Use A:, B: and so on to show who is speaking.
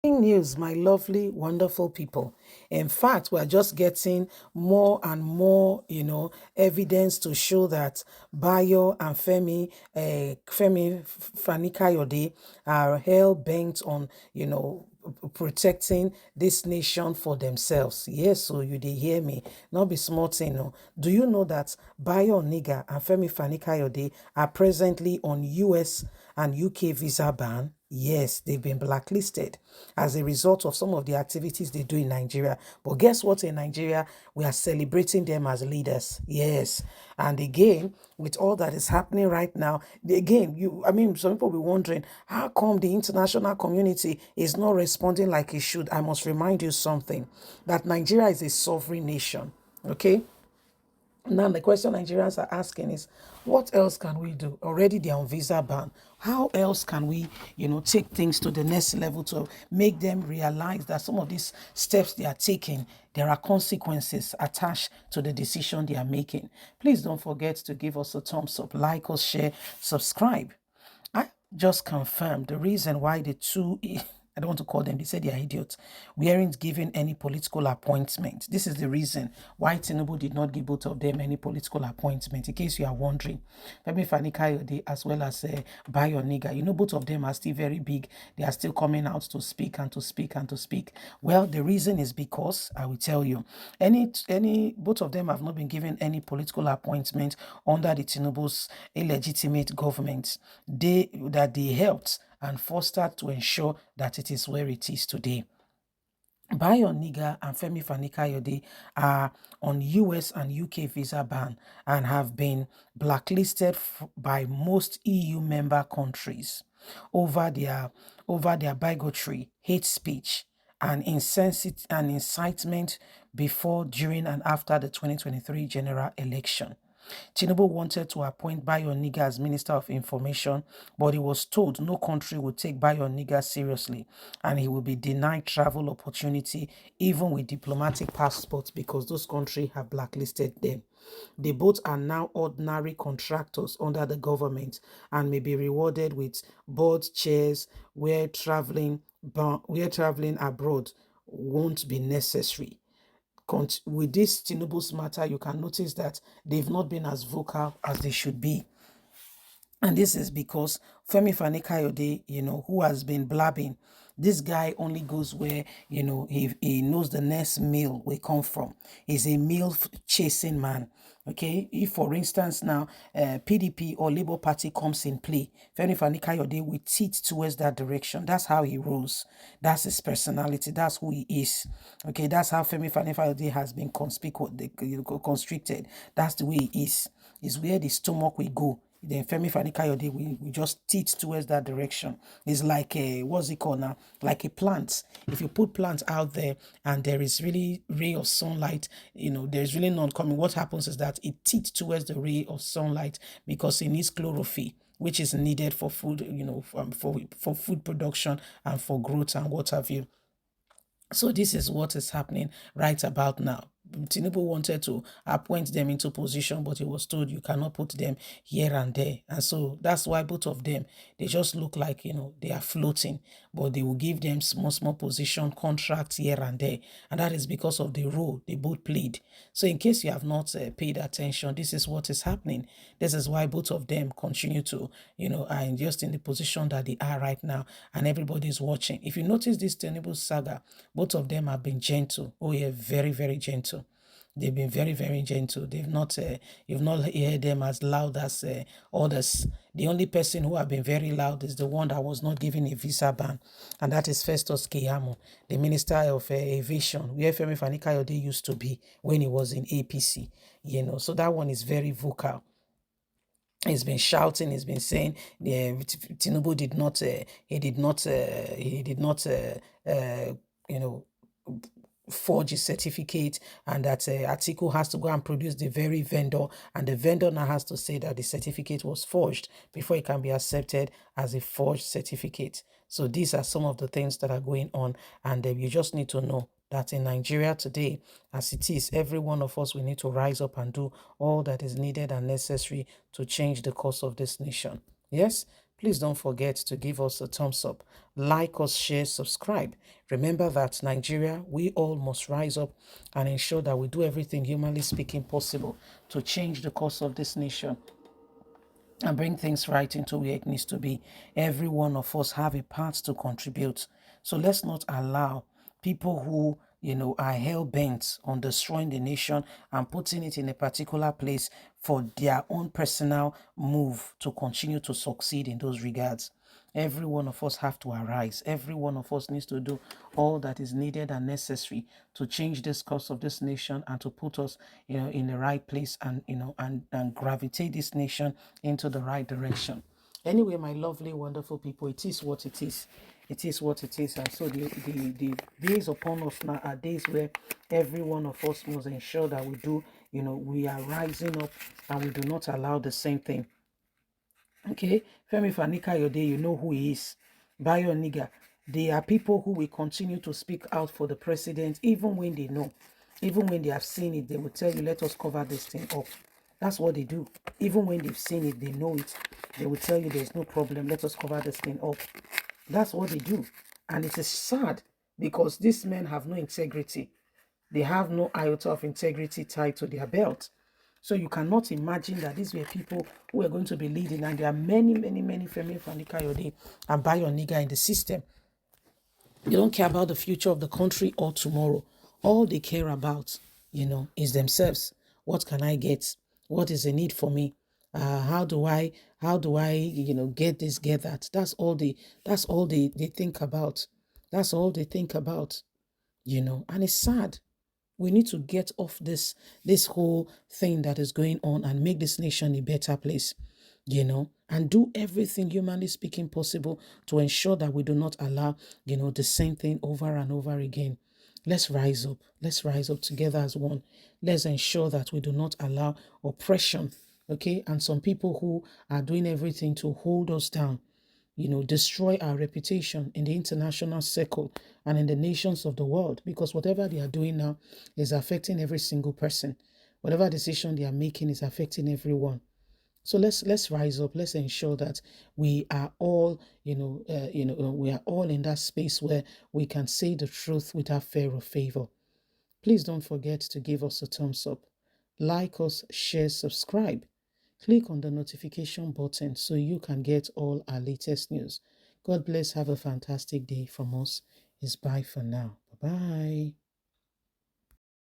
A: News, my lovely, wonderful people. In fact, we're just getting more and more, evidence to show that Bayo and Fani Kayode are hell bent on, protecting this nation for themselves. Yes, so you did hear me. Not be smart, no. Do you know that Bayo Niga and Fani Kayode are presently on US and UK visa ban? Yes, they've been blacklisted as a result of some of the activities they do in Nigeria. But guess what? In Nigeria, we are celebrating them as leaders. Yes. And again, with all that is happening right now, again, some people will be wondering, how come the international community is not responding like it should? I must remind you something, that Nigeria is a sovereign nation. Okay. Now, the question Nigerians are asking is, what else can we do? Already they're on visa ban. How else can we, take things to the next level to make them realize that some of these steps they are taking, there are consequences attached to the decision they are making? Please don't forget to give us a thumbs up, like us, share, subscribe. I just confirmed the reason why the two, I don't want to call them, they said they are idiots. We aren't given any political appointment. This is the reason why Tinubu did not give both of them any political appointment. In case you are wondering, Femi Fani Kayode as well as Bayo Niga, both of them are still very big. They are still coming out to speak and to speak and to speak. Well, the reason is because, I will tell you, both of them have not been given any political appointment under the Tinubu's illegitimate government. They helped and fostered to ensure that it is where it is today. Bayo Niga and Femi Fani Kayode are on US and UK visa ban and have been blacklisted by most EU member countries over their bigotry, hate speech, and incitement before, during, and after the 2023 general election. Tinubu wanted to appoint Bayo Niga as Minister of Information, but he was told no country would take Bayo Niga seriously and he will be denied travel opportunity even with diplomatic passports because those countries have blacklisted them. They both are now ordinary contractors under the government and may be rewarded with board chairs where traveling abroad won't be necessary. With this Tinubu's matter, you can notice that they've not been as vocal as they should be. And this is because Femi Fani Kayode, who has been blabbing, this guy only goes where, he knows the next meal will come from. He's a meal chasing man. Okay. If, for instance, now PDP or Labour Party comes in play, Femi Fani Kayode will teach towards that direction. That's how he rolls. That's his personality. That's who he is. Okay. That's how Femi Fani Kayode has been constricted. That's the way he is. Is where the stomach will go. Then Femi Fani Kayode, we just teach towards that direction. It's like what's it called now? Like a plant. If you put plants out there and there is really ray of sunlight, there's really none coming. What happens is that it teats towards the ray of sunlight because it needs chlorophyll, which is needed for food, for food production and for growth and what have you. So this is what is happening right about now. Tinubu wanted to appoint them into position, but he was told you cannot put them here and there. And so that's why both of them, they just look like, they are floating, but they will give them small position contracts here and there. And that is because of the role they both played. So in case you have not paid attention, this is what is happening. This is why both of them continue to, are just in the position that they are right now. And everybody is watching. If you notice this Tinubu saga, both of them have been gentle. Oh yeah, very, very gentle. They've been very, very gentle. You've not heard them as loud as others. The only person who have been very loud is the one that was not given a visa ban, and that is Festus Keyamo, the Minister of Aviation, where Femi Fani Kayode used to be when he was in APC. So that one is very vocal. He's been shouting. He's been saying, Tinubu did not. He did not. Forge his certificate, and that Atiku has to go and produce the very vendor, and the vendor now has to say that the certificate was forged before it can be accepted as a forged certificate. So these are some of the things that are going on, and you just need to know that in Nigeria today, as it is, every one of us, we need to rise up and do all that is needed and necessary to change the course of this nation. Yes, thank you so much for Please don't forget to give us a thumbs up, like us, share, subscribe. Remember that Nigeria, we all must rise up and ensure that we do everything humanly speaking possible to change the course of this nation and bring things right into where it needs to be. Every one of us have a part to contribute. So let's not allow people who, are hell bent on destroying the nation and putting it in a particular place for their own personal move to continue to succeed in those regards. Every one of us have to arise. Every one of us needs to do all that is needed and necessary to change this course of this nation and to put us, in the right place and, and gravitate this nation into the right direction. Anyway, my lovely, wonderful people, it is what it is. It is what it is. And so the days upon us now are days where every one of us must ensure that we do, we are rising up and we do not allow the same thing. Okay, Femi Fani Kayode, you know who he is. Bayo nigga. They are people who will continue to speak out for the president, even when they know, even when they have seen it, they will tell you, let us cover this thing up. That's what they do. Even when they've seen it, they know it. They will tell you there's no problem, let us cover this thing up. That's what they do. And it is sad because these men have no integrity. They have no iota of integrity tied to their belt. So you cannot imagine that these were people who are going to be leading, and there are many, many, many Femi Fani Kayode and Bayo Niga in the system. They don't care about the future of the country or tomorrow. All they care about, is themselves. What can I get? What is the need for me? How do I, get this, get that? That's all they think about. That's all they think about, and it's sad. We need to get off this whole thing that is going on and make this nation a better place, and do everything humanly speaking possible to ensure that we do not allow, the same thing over and over again. Let's rise up. Let's rise up together as one. Let's ensure that we do not allow oppression, okay? And some people who are doing everything to hold us down, destroy our reputation in the international circle and in the nations of the world, because whatever they are doing now is affecting every single person. Whatever decision they are making is affecting everyone. So let's rise up. Let's ensure that we are all, we are all in that space where we can say the truth without fear or favor. Please don't forget to give us a thumbs up, like us, share, subscribe. Click on the notification button so you can get all our latest news. God bless. Have a fantastic day from us. It's bye for now. Bye-bye.